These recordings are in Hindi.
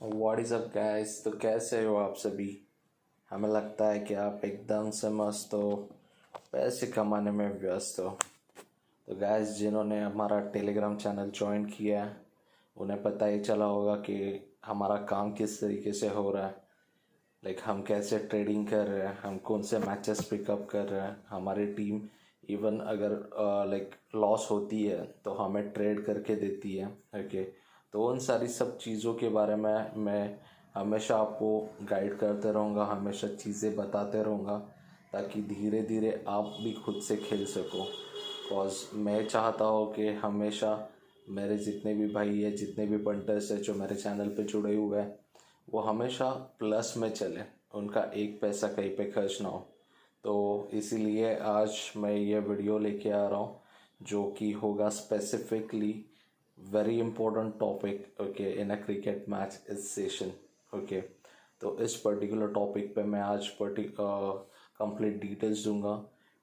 What is up guys. तो कैसे हो आप सभी। हमें लगता है कि आप एकदम से मस्त हो, पैसे कमाने में व्यस्त हो। तो गाइस, जिन्होंने हमारा टेलीग्राम चैनल ज्वाइन किया है उन्हें पता ही चला होगा कि हमारा काम किस तरीके से हो रहा है। लाइक हम कैसे ट्रेडिंग कर रहे हैं, हम कौन से मैचेस पिकअप कर रहे हैं। हमारी टीम इवन अगर लाइक लॉस होती है तो हमें ट्रेड करके देती है। ओके, तो उन सारी सब चीज़ों के बारे में मैं हमेशा आपको गाइड करते रहूँगा, हमेशा चीज़ें बताते रहूँगा ताकि धीरे धीरे आप भी खुद से खेल सको। बिकॉज मैं चाहता हूँ कि हमेशा मेरे जितने भी भाई है, जितने भी पंटर्स है जो मेरे चैनल पे जुड़े हुए हैं, वो हमेशा प्लस में चले, उनका एक पैसा कहीं पे खर्च ना हो। तो इसीलिए आज मैं ये वीडियो लेके आ रहा हूँ जो कि होगा specifically very important topic. Okay, in a cricket match is session. Okay, तो इस पर्टिकुलर टॉपिक पे मैं आज कंप्लीट डिटेल्स दूंगा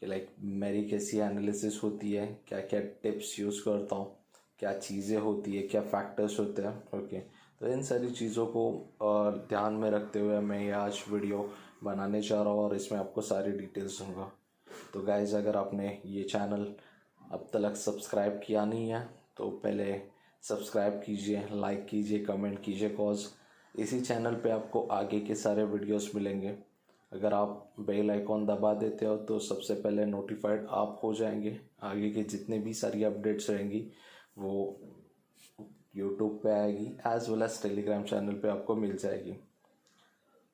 कि लाइक मेरी कैसी एनालिसिस होती है, क्या क्या टिप्स यूज़ करता हूँ, क्या चीज़ें होती है, क्या फैक्टर्स होते हैं। ओके, तो इन सारी चीज़ों को ध्यान में रखते हुए मैं ये आज वीडियो बनाने जा रहा हूँ और इसमें आपको सारी डिटेल्स दूंगा। तो गाइज़, अगर आपने ये चैनल अब तक सब्सक्राइब किया नहीं है तो पहले सब्सक्राइब कीजिए, लाइक कीजिए, कमेंट कीजिए। कॉज इसी चैनल पे आपको आगे के सारे वीडियोस मिलेंगे। अगर आप बेल आइकॉन दबा देते हो तो सबसे पहले नोटिफाइड आप हो जाएंगे। आगे के जितने भी सारी अपडेट्स रहेंगी वो यूट्यूब पे आएगी as well as Telegram channel पे आपको मिल जाएगी।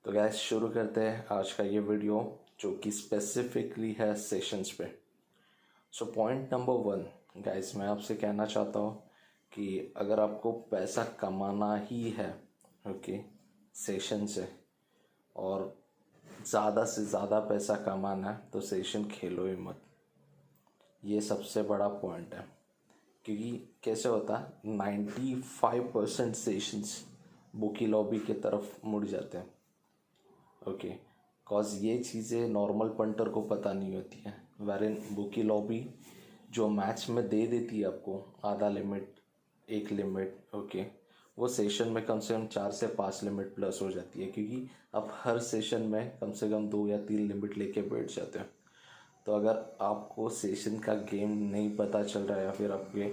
तो गैस, शुरू करते हैं आज का ये वीडियो जो कि स्पेसिफिकली है सेशंस पे। सो पॉइंट नंबर 1 गाइस, मैं आपसे कहना चाहता हूँ कि अगर आपको पैसा कमाना ही है, ओके, सेशन से, और ज़्यादा से ज़्यादा पैसा कमाना है तो सेशन खेलो ही मत। ये सबसे बड़ा पॉइंट है। क्योंकि कैसे होता है, 95% सेशंस बुकी लॉबी की तरफ मुड़ जाते हैं। ओके, कॉज ये चीज़ें नॉर्मल पंटर को पता नहीं होती है। वेरिन बुकी लॉबी जो मैच में दे देती है आपको आधा लिमिट, एक लिमिट, ओके, वो सेशन में कम से कम 4 से 5 लिमिट प्लस हो जाती है। क्योंकि आप हर सेशन में कम से कम 2 या 3 लिमिट लेके बैठ जाते हैं। तो अगर आपको सेशन का गेम नहीं पता चल रहा है या फिर आपके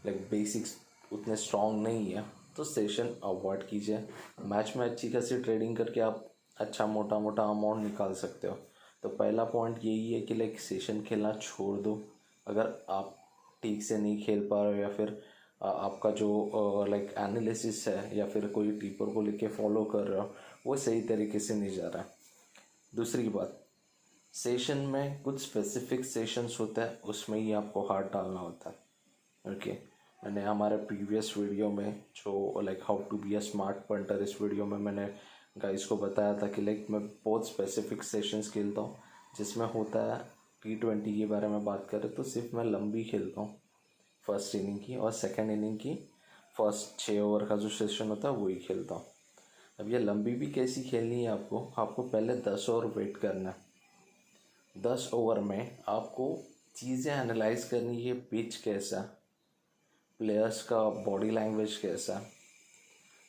लाइक बेसिक्स उतने स्ट्रॉन्ग नहीं है तो सेशन अवॉइड कीजिए। मैच में अच्छी खासी ट्रेडिंग करके आप अच्छा मोटा मोटा अमाउंट निकाल सकते हो। तो पहला पॉइंट यही है कि लाइक सेशन खेलना छोड़ दो। अगर आप ठीक से नहीं खेल पा रहे हो या फिर आपका जो लाइक एनालिसिस है या फिर कोई टीपर को लेके फॉलो कर रहे हो वो सही तरीके से नहीं जा रहा है। दूसरी बात, सेशन में कुछ स्पेसिफिक सेशंस होता है, उसमें ही आपको हाथ डालना होता है। ओके, मैंने हमारे प्रीवियस वीडियो में जो like how to be a smart punter, इस वीडियो में मैंने गाइस को बताया था कि लाइक मैं बहुत स्पेसिफिक सेशंस खेलता हूँ जिसमें होता है T20 के बारे में बात करें तो सिर्फ मैं लंबी खेलता हूँ, फर्स्ट इनिंग की और सेकेंड इनिंग की फर्स्ट 6 ओवर का जो सेशन होता है वही खेलता हूँ। अब ये लंबी भी कैसी खेलनी है, आपको पहले 10 ओवर वेट करना है। 10 ओवर में आपको चीज़ें एनालाइज करनी है, पिच कैसा, प्लेयर्स का बॉडी लैंग्वेज कैसा,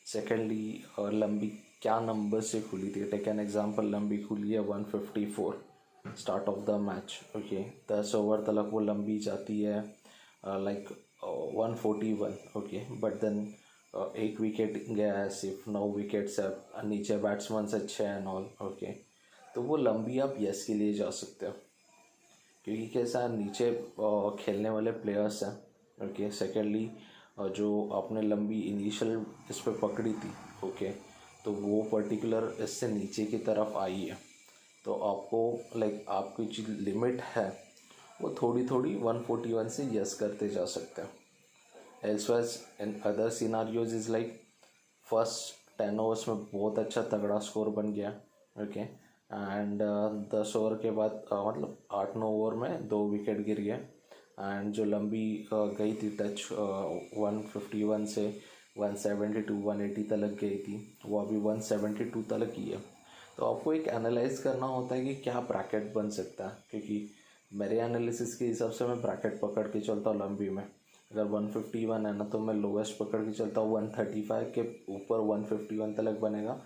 सेकेंडली लंबी क्या नंबर से खुली थी। टेक एन एग्जांपल, लंबी खुली है 154 start of the match. Okay, 10 over तक वो लंबी जाती है लाइक 141। ओके, बट देन एक विकेट गया है, सिर्फ 9 विकेट्स है, नीचे बैट्समैन अच्छे हैं एंड ऑल। ओके, तो वो लंबी आप यस के लिए जा सकते हो क्योंकि कैसा नीचे खेलने वाले प्लेयर्स हैं। ओके, सेकेंडली जो आपने लंबी इनिशियल इस पर पकड़ी थी, ओके, तो वो पर्टिकुलर इससे नीचे की तरफ आई है। तो आपको लाइक आपकी जो लिमिट है वो थोड़ी थोड़ी 141 से यस करते जा सकते हैं। Elseways in other scenarios is like first 10 overs में बहुत अच्छा तगड़ा स्कोर बन गया। ओके, एंड 10 ओवर के बाद मतलब 8-9 ओवर में 2 विकेट गिर गए एंड जो लंबी गई थी टच 151 से 172 180 तक गई थी, वो अभी 172 तक ही है। तो आपको एक एनालाइज करना होता है कि क्या ब्रैकेट बन सकता है। क्योंकि मेरे एनालिसिस के हिसाब से मैं ब्रैकेट पकड़ के चलता हूँ लंबी में। अगर 151 है ना तो मैं लोवेस्ट पकड़ के चलता हूँ 135 के ऊपर 151 तक बनेगा,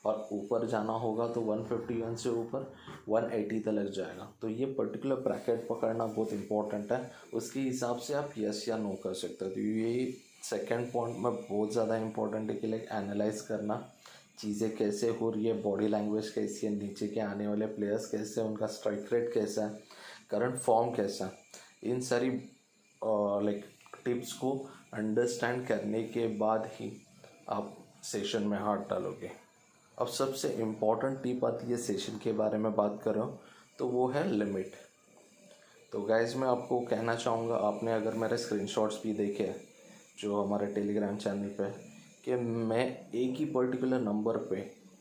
और ऊपर जाना होगा तो 151 से ऊपर 180 तक जाएगा। तो ये पर्टिकुलर ब्रैकेट पकड़ना बहुत इंपॉर्टेंट है, उसके हिसाब से आप यस या नो कर सकते हो। तो ये सेकेंड पॉइंट में बहुत ज़्यादा इंपॉर्टेंट है कि लाइक एनालाइज करना चीज़ें कैसे हो रही है, बॉडी लैंग्वेज कैसी है, नीचे के आने वाले प्लेयर्स कैसे हैं, उनका स्ट्राइक रेट कैसा है, करंट फॉर्म कैसा है, इन सारी लाइक टिप्स को अंडरस्टैंड करने के बाद ही आप सेशन में हाथ डालोगे। अब सबसे इम्पॉर्टेंट टिप आती है सेशन के बारे में बात कर रहा हूँ, तो वो है लिमिट। तो गाइज मैं आपको कहना चाहूँगा, आपने अगर मेरे स्क्रीनशॉट्स भी देखे हैं जो हमारे टेलीग्राम चैनल पे, कि मैं एक ही पर्टिकुलर नंबर पे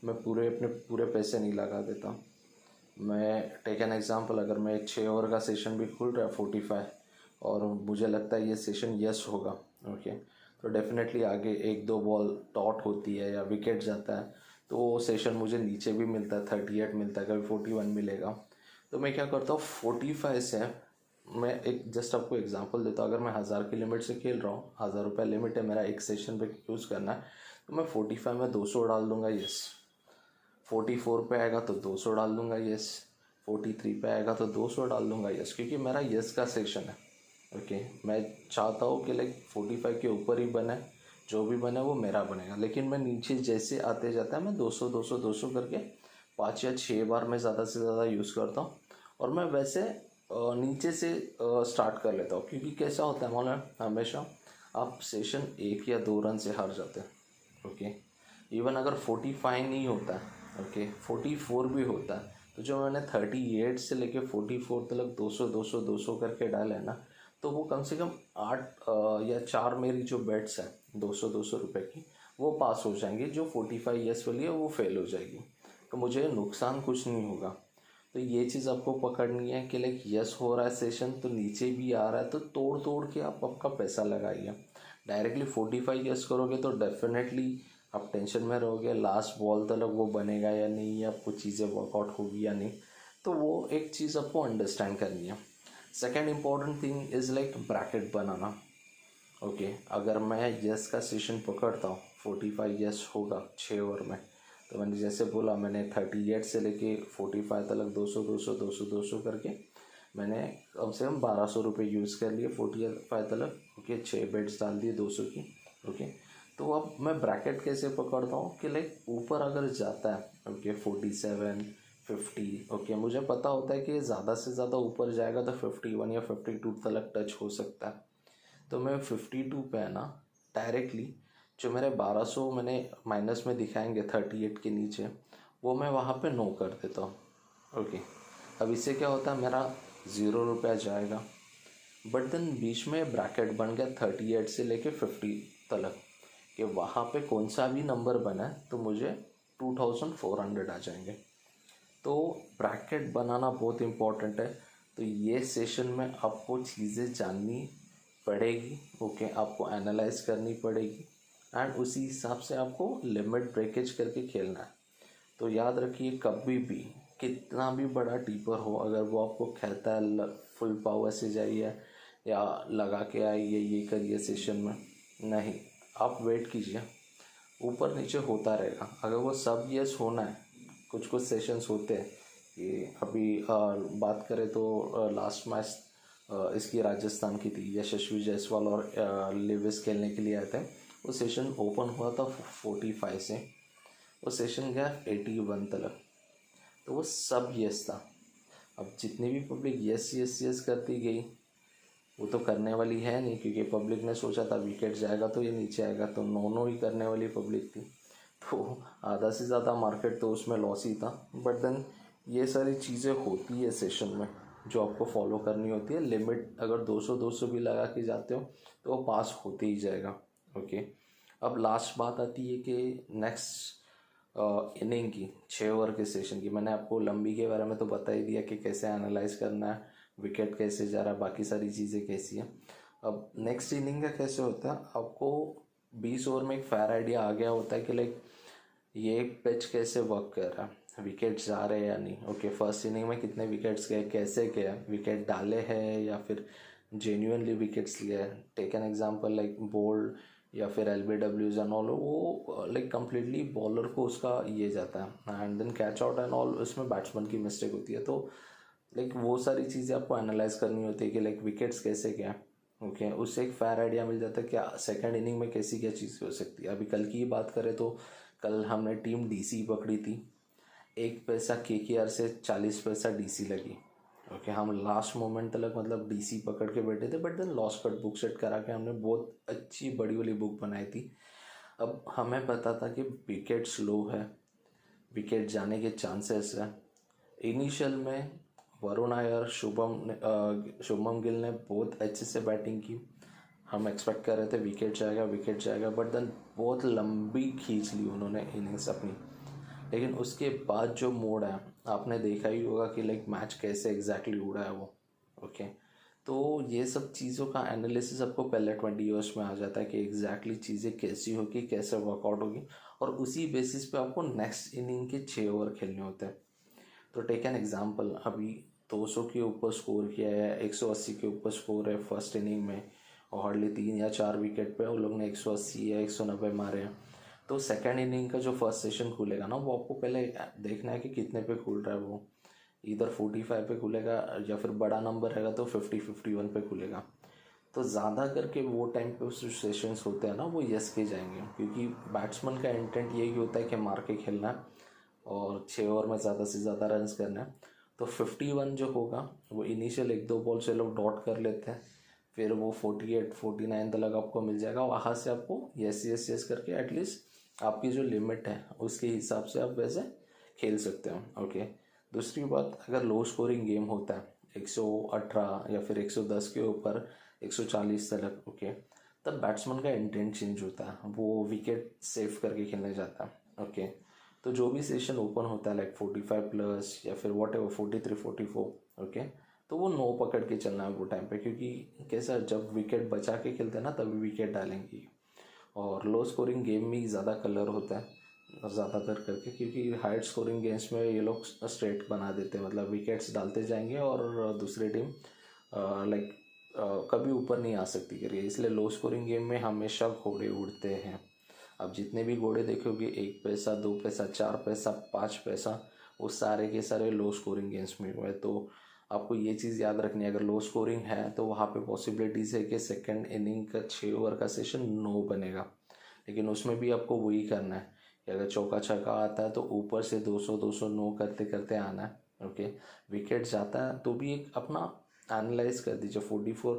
मैं अपने पूरे पैसे नहीं लगा देता। मैं टेक एन एग्जांपल, अगर मैं 6 ओवर का सेशन भी खुल रहा है 45 और मुझे लगता है ये सेशन यस होगा, ओके, तो डेफिनेटली आगे 1-2 बॉल डॉट होती है या विकेट जाता है तो वो सेशन मुझे नीचे भी मिलता है, 38 मिलता है, कभी 41 मिलेगा। तो मैं क्या करता हूँ 45 से, मैं एक जस्ट आपको एग्जांपल देता हूँ, अगर मैं 1000 की लिमिट से खेल रहा हूँ, 1000 रुपये लिमिट है मेरा एक सेशन पे यूज़ करना है, तो मैं 45 में 200 डाल दूंगा यस, 44 पे आएगा तो 200 डाल दूंगा यस, 43 पे आएगा तो 200 डाल दूंगा यस, क्योंकि मेरा यस का सेशन है। ओके, मैं चाहता हूँ कि लाइक 45 के ऊपर ही बने, जो भी बने वो मेरा बनेगा, लेकिन मैं नीचे जैसे आते जाता है मैं 200 200 200 करके 5 या 6 बार मैं ज़्यादा से ज़्यादा यूज़ करता हूँ। और मैं वैसे नीचे से स्टार्ट कर लेता हूँ, क्योंकि कैसा होता है मालूम है, हमेशा आप सेशन 1 या 2 रन से हार जाते हैं। ओके, इवन अगर 45 नहीं होता है, ओके 44 भी होता है, तो जो मैंने 38 से लेके 44 तक 200 200 200 करके डाला है ना, तो वो कम से कम 8 या 4 मेरी जो बेट्स हैं 200 200 रुपये की, वो पास हो जाएंगी, जो 45 यस वाली है वो फेल हो जाएगी, तो मुझे नुकसान कुछ नहीं होगा। तो ये चीज़ आपको पकड़नी है कि लाइक यस हो रहा है सेशन तो नीचे भी आ रहा है, तो तोड़ तोड़ के आप आपका पैसा लगाइए। डायरेक्टली 45 यस करोगे तो डेफिनेटली आप टेंशन में रहोगे, लास्ट बॉल तक वो बनेगा या नहीं, या कुछ चीज़ें वर्कआउट होगी या नहीं, तो वो एक चीज़ आपको अंडरस्टैंड करनी है। Second important thing is like bracket banana. Okay, अगर मैं यस का सेशन पकड़ता हूँ 45 यस होगा 6 ओवर में, तो मैंने जैसे बोला मैंने 38 से लेके 45 तक 200 200 200 200 करके मैंने कम से कम 1200 रुपये यूज़ कर लिए 45 तक। ओके, 6 बेट्स डाल दिए 200 की। ओके, तो अब मैं ब्रैकेट कैसे पकड़ता हूँ कि लाइक ऊपर अगर जाता है, ओके 47 50, ओके मुझे पता होता है कि ज़्यादा से ज़्यादा ऊपर जाएगा तो 51 या 52 तक टच हो सकता है, तो मैं 52 पे है ना डायरेक्टली जो मेरे 1200 मैंने माइनस में दिखाएंगे 38 के नीचे, वो मैं वहाँ पे नो कर देता हूँ। ओके, अब इससे क्या होता है, मेरा 0 रुपया जाएगा, बट देन बीच में ब्रैकेट बन गया 38 से लेके 50 तक, कि वहाँ पे कौन सा भी नंबर बना है तो मुझे 2400 आ जाएंगे। तो ब्रैकेट बनाना बहुत इम्पोर्टेंट है, तो ये सेशन में आपको चीज़ें जाननी पड़ेगी। ओके, आपको एनालाइज करनी पड़ेगी एंड उसी हिसाब से आपको लिमिट ब्रेकेज करके खेलना है। तो याद रखिए, कभी भी कितना भी बड़ा टीपर हो, अगर वो आपको कहता है फुल पावर से जाइए या लगा के आइए ये करिए सेशन में, नहीं, आप वेट कीजिए, ऊपर नीचे होता रहेगा। अगर वो सब यस होना है, कुछ कुछ सेशंस होते हैं कि अभी बात करें तो लास्ट मैच इसकी राजस्थान की थी, यशस्वी जायसवाल और लिविस खेलने के लिए आए थे। वो सेशन ओपन हुआ था 45 से, वो सेशन गया 81 तक, तो वो सब यस था। अब जितनी भी पब्लिक यस यस यस करती गई, वो तो करने वाली है नहीं, क्योंकि पब्लिक ने सोचा था विकेट जाएगा तो ये नीचे आएगा, तो नो नो ही करने वाली पब्लिक थी, तो आधा से ज़्यादा मार्केट तो उसमें लॉस ही था। बट देन ये सारी चीज़ें होती है सेशन में जो आपको फॉलो करनी होती है। लिमिट अगर 200 200 भी लगा के जाते हो तो वो पास होते ही जाएगा। ओके, अब लास्ट बात आती है कि नेक्स्ट इनिंग की 6 ओवर के सेशन की। मैंने आपको लंबी के बारे में तो बता ही दिया कि कैसे एनालाइज करना है, विकेट कैसे जा रहा है, बाकी सारी चीज़ें कैसी हैं। अब नेक्स्ट इनिंग का कैसे होता है, आपको 20 ओवर में एक फेयर आइडिया आ गया होता है कि लाइक ये पिच कैसे वर्क कर रहा है, विकेट जा रहे हैं या नहीं। ओके, फर्स्ट इनिंग में कितने विकेट्स गए, कैसे गए, विकेट डाले हैं या फिर जेन्युइनली विकेट्स लिए हैं। Take an example like bowled या फिर LBWs एंड ऑल, वो लाइक कम्प्लीटली बॉलर को उसका ये जाता है and then catch out and all, उसमें बैट्समैन की मिस्टेक होती है। तो लाइक वो सारी चीज़ें आपको एनालाइज करनी होती है कि लाइक विकेट्स कैसे क्या ओके उससे एक फेयर आइडिया मिल जाता है क्या सेकंड इनिंग में कैसी क्या चीज़ हो सकती है। अभी कल की ही बात करें तो कल हमने टीम DC पकड़ी थी, 1 पैसा KKR से 40 पैसा DC लगी। ओके हम लास्ट मोमेंट तक मतलब DC पकड़ के बैठे थे, but then loss cut book set करा के हमने बहुत अच्छी बड़ी वाली बुक बनाई थी। अब हमें पता था कि विकेट स्लो है, विकेट जाने के चांसेस है। इनिशियल में वरुण आयर शुभम गिल ने बहुत अच्छे से बैटिंग की। हम एक्सपेक्ट कर रहे थे विकेट जाएगा, बट देन बहुत लंबी खींच ली उन्होंने इनिंग्स अपनी। लेकिन उसके बाद जो मोड है आपने देखा ही होगा कि लाइक मैच कैसे एग्जैक्टली उड़ा है वो। ओके तो ये सब चीज़ों का एनालिसिस आपको पहले 20 ईयर्स में आ जाता है कि एग्जैक्टली चीज़ें कैसी होगी, कैसे वर्कआउट होगी, और उसी बेसिस पे आपको नेक्स्ट इनिंग के 6 ओवर खेलने होते हैं। तो टेक एन एग्जाम्पल, अभी 200 के ऊपर स्कोर किया है, 180 के ऊपर स्कोर है फर्स्ट इनिंग में, और हार्डली 3 या 4 विकेट पे उन लोग ने 180 या 190 मारे हैं। तो सेकेंड इनिंग का जो फर्स्ट सेशन खुलेगा ना, वो आपको पहले देखना है कि कितने पे खुल रहा है वो। इधर 45 पे खुलेगा या फिर बड़ा नंबर रहेगा तो 50-51 पे खुलेगा। तो ज़्यादा करके वो टाइम पे उस सेशंस होते हैं ना, वो यस के जाएंगे, क्योंकि बैट्समैन का इंटेंट यही होता है कि मार के खेलना है और 6 ओवर में ज़्यादा से ज़्यादा रन्स करना है। तो 51 जो होगा वो इनिशियल 1-2 बॉल से लोग डॉट कर लेते हैं, फिर वो 48-49 तक आपको मिल जाएगा। वहाँ से आपको यस यस यस करके एटलीस्ट आपकी जो लिमिट है उसके हिसाब से आप वैसे खेल सकते हो। ओके दूसरी बात, अगर लो स्कोरिंग गेम होता है 118 या फिर 110 के ऊपर 140 तक, ओके तब बैट्समैन का इंटेंट चेंज होता है, वो विकेट सेव करके खेलने जाता है। ओके तो जो भी सेशन ओपन होता है लाइक 45+ या फिर वॉट एवर 43-44, ओके तो वो नो पकड़ के चलना है वो टाइम पे, क्योंकि कैसा जब विकेट बचा के खेलते हैं ना तभी विकेट डालेंगे। और लो स्कोरिंग गेम में ज़्यादा कलर होता है ज़्यादातर करके, क्योंकि हाई स्कोरिंग गेम्स में ये लोग स्ट्रेट बना देते हैं, मतलब विकेट्स डालते जाएंगे और दूसरी टीम लाइक कभी ऊपर नहीं आ सकती करिए, इसलिए लो स्कोरिंग गेम में हमेशा घोड़े उड़ते हैं। अब जितने भी घोड़े देखोगे 1 पैसा 2 पैसा 4 पैसा 5 पैसा, वो सारे के सारे लो स्कोरिंग गेम्स में हुए। तो आपको ये चीज़ याद रखनी है, अगर लो स्कोरिंग है तो वहाँ पे पॉसिबिलिटीज़ है कि सेकंड इनिंग का 6 ओवर का सेशन नो बनेगा, लेकिन उसमें भी आपको वही करना है कि अगर चौका छक्का आता है तो ऊपर से 200 नो करते करते आना है। ओके विकेट जाता है तो भी एक अपना एनालाइज कर दीजिए, 44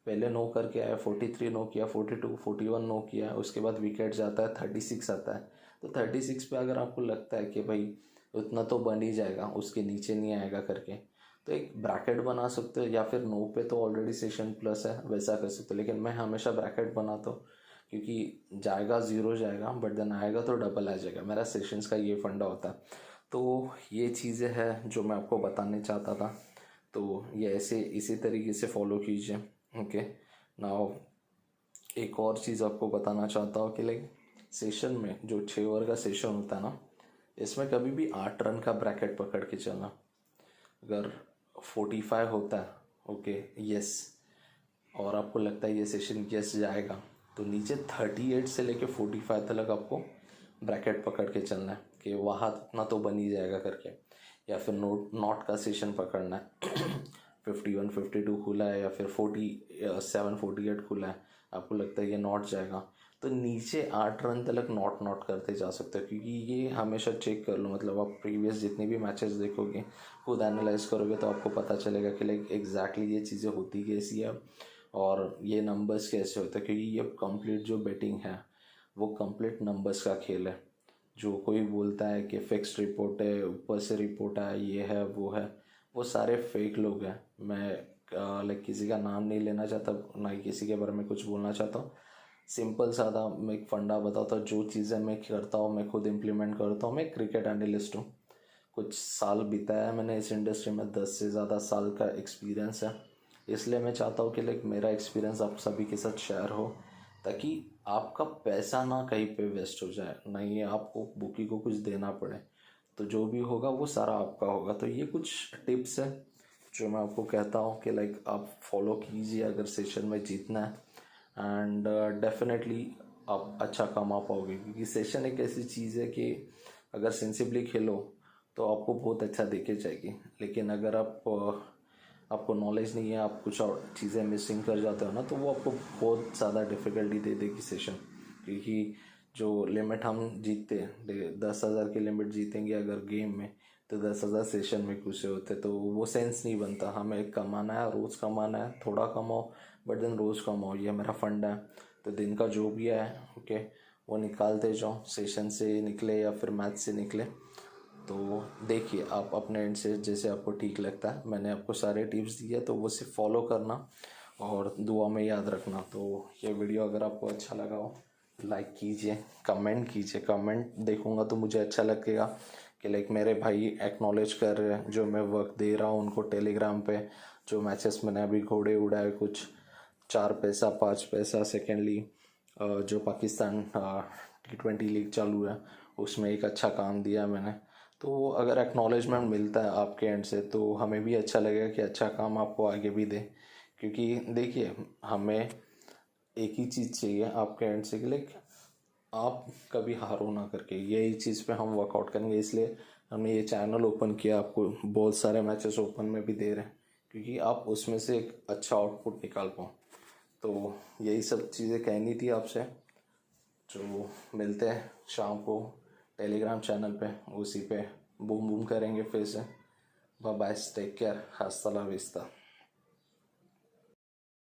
पहले नो करके आया, 43 नो किया, 42-41 नो किया, उसके बाद विकेट जाता है 36 आता है। तो 36 पे अगर आपको लगता है कि भाई उतना तो बन ही जाएगा, उसके नीचे नहीं आएगा करके, तो एक ब्रैकेट बना सकते हो, या फिर नो पे तो ऑलरेडी सेशन प्लस है वैसा कर सकते हो। लेकिन मैं हमेशा ब्रैकेट बनाता हूँ, क्योंकि जाएगा ज़ीरो जाएगा बट देन आएगा तो डबल आ जाएगा, मेरा सेशंस का ये फंडा होता है। तो ये चीज़ें हैं जो मैं आपको बताने चाहता था, तो ये ऐसे इसी तरीके से फॉलो कीजिए। ओके नाउ एक और चीज़ आपको बताना चाहता हूँ कि लाइक सेशन में जो 6 ओवर का सेशन होता है ना, इसमें कभी भी 8 रन का ब्रैकेट पकड़ के चलना। अगर 45 होता है ओके यस, और आपको लगता है ये सेशन यस जाएगा, तो नीचे 38 से लेके 45 तक आपको ब्रैकेट पकड़ के चलना है कि वहाँ इतना तो बन ही जाएगा करके, या फिर नॉट का सेशन पकड़ना है 51-52 खुला है या फिर 47-48 खुला है, आपको लगता है ये नॉट जाएगा, तो नीचे 8 रन तक नॉट करते जा सकते हो। क्योंकि ये हमेशा चेक कर लो, मतलब आप प्रीवियस जितने भी मैचेस देखोगे, खुद एनालाइज करोगे तो आपको पता चलेगा कि लाइक एग्जैक्टली ये चीज़ें होती कैसी है और ये नंबर्स कैसे होते हैं। क्योंकि ये कंप्लीट जो बेटिंग है वो कंप्लीट नंबर्स का खेल है। जो कोई बोलता है कि फिक्स्ड रिपोर्ट है, ऊपर से रिपोर्ट है, ये है वो है, वो सारे फेक लोग हैं। मैं लाइक किसी का नाम नहीं लेना चाहता, ना ही किसी के बारे में कुछ बोलना चाहता हूँ। सिंपल सादा मैं एक फंडा बताता हूँ, जो चीज़ें मैं करता हूँ मैं खुद इम्प्लीमेंट करता हूँ। मैं क्रिकेट एनालिस्ट हूँ, कुछ साल बिताया है मैंने इस इंडस्ट्री में, 10 से ज़्यादा साल का एक्सपीरियंस है। इसलिए मैं चाहता हूँ कि लाइक मेरा एक्सपीरियंस आप सभी के साथ शेयर हो, ताकि आपका पैसा ना कहीं पे वेस्ट हो जाए, ना ये आपको बुकी को कुछ देना पड़े। तो जो भी होगा वो सारा आपका होगा। तो ये कुछ टिप्स है जो मैं आपको कहता हूँ कि लाइक आप फॉलो कीजिए अगर सेशन में जीतना है, एंड डेफिनेटली आप अच्छा कमा पाओगे, क्योंकि सेशन एक ऐसी चीज़ है कि अगर सेंसिबली खेलो तो आपको बहुत अच्छा देखे जाएगी। लेकिन अगर आपको नॉलेज नहीं है, आप कुछ और चीज़ें मिसिंग कर जाते हो ना, तो वो आपको बहुत ज़्यादा डिफ़िकल्टी दे देगी सेशन। क्योंकि जो लिमिट हम जीतते 10,000 की लिमिट जीतेंगे अगर गेम में, तो 10,000 सेशन में घुसे होते, तो वो सेंस नहीं बनता। हमें कमाना है, रोज़ कमाना है, थोड़ा कमाओ बट देन रोज़ कमाओ, ये मेरा फंडा है। तो दिन का जो भी है ओके, वो निकालते जाओ, सेशन से निकले या फिर मैच से निकले। तो देखिए आप अपने एंड से जैसे आपको ठीक लगता है, मैंने आपको सारे टिप्स दिए तो वो सिर्फ फॉलो करना और दुआ में याद रखना। तो ये वीडियो अगर आपको अच्छा लगा हो लाइक कीजिए, कमेंट कीजिए। कमेंट देखूंगा तो मुझे अच्छा लगेगा कि लाइक मेरे भाई एक्नॉलेज कर रहे हैं जो मैं वर्क दे रहा हूँ उनको टेलीग्राम पे। जो मैचेस मैंने अभी घोड़े उड़ाए, कुछ 4 पैसा 5 पैसा, सेकेंडली जो पाकिस्तान T20 लीग चालू है उसमें एक अच्छा काम दिया मैंने। तो वो अगर एक्नॉलेजमेंट मिलता है आपके एंड से तो हमें भी अच्छा लगेगा कि अच्छा काम आपको आगे भी दे। क्योंकि देखिए हमें एक ही चीज़ चाहिए आपके एंड से कि लाइक आप कभी हारो ना करके, यही चीज़ पे हम वर्कआउट करेंगे। इसलिए हमने ये चैनल ओपन किया, आपको बहुत सारे मैचेस ओपन में भी दे रहे हैं क्योंकि आप उसमें से एक अच्छा आउटपुट निकाल पाओ। तो यही सब चीज़ें कहनी थी आपसे। जो मिलते हैं शाम को टेलीग्राम चैनल पे, उसी पे बूम बूम करेंगे फिर से। बाय बाय, टेक केयर, हस्ता ला विस्ता।